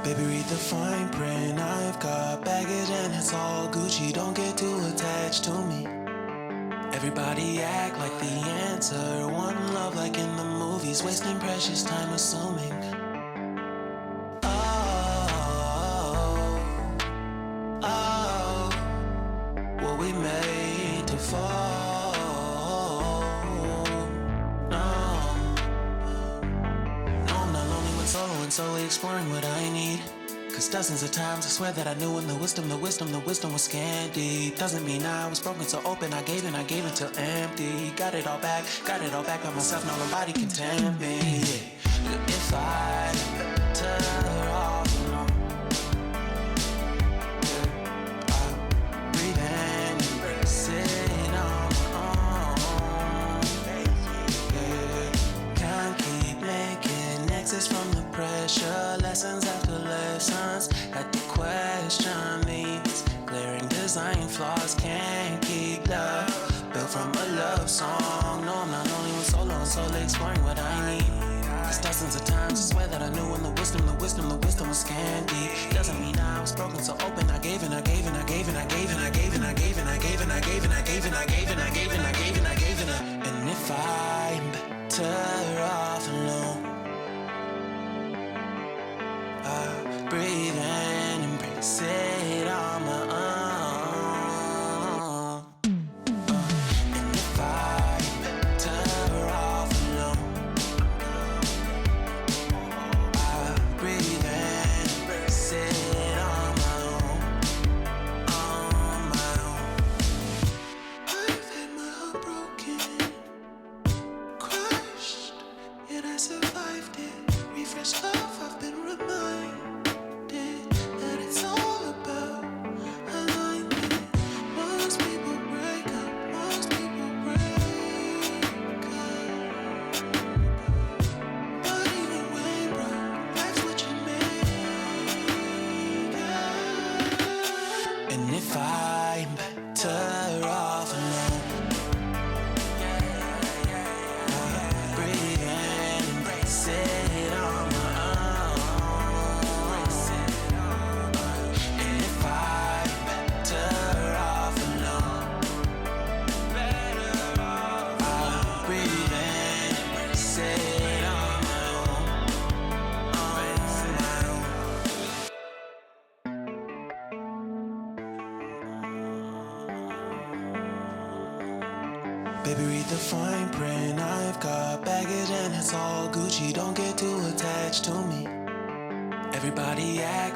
Baby, read the fine print. I've got baggage and it's all Gucci. Don't get too attached to me. Everybody act like the answer. One love like in the movies. Wasting precious time assuming. Oh, were we made to fall? No, I'm not lonely when solo and solely exploring what I need. Cause dozens of times I swear that I knew when the wisdom was scanty. Doesn't mean I was broken so open, I gave until empty. Got it all back by myself, now nobody can tempt me. If I turn off alone, I'll breathe in and sit on my own. Can't keep making exits from the pressure. Lessons after lessons, had to question these glaring design flaws. Can't keep love built from a love song. No, I'm not only when solo and solely exploring what I need. Cause dozens of times I swear that I knew when the wisdom was scanty. Doesn't mean I was broken so open, I gave and I gave and I gave and I gave and I gave and I gave and I gave and I gave and I gave and I gave and I gave and I gave and I gave and I. And if I'm better off alone, I breathe in, embrace it on my own. And if I'm better off alone, I breathe in, embrace it on my own, on my own. I've had my heart broken, crushed, yet I survived it. Refreshed love, I've been reminded that it's all about alignment. Most people break up, most people break up. But even when broke, that's what you make up. And if I'm better off alone, breathe in, embrace it on my own. And if I'm better off alone, I'll breathe in, embrace it on my own, on my own. Baby, read the fine print. I've got baggage and it's all Gucci. Don't get too attached to me. Everybody act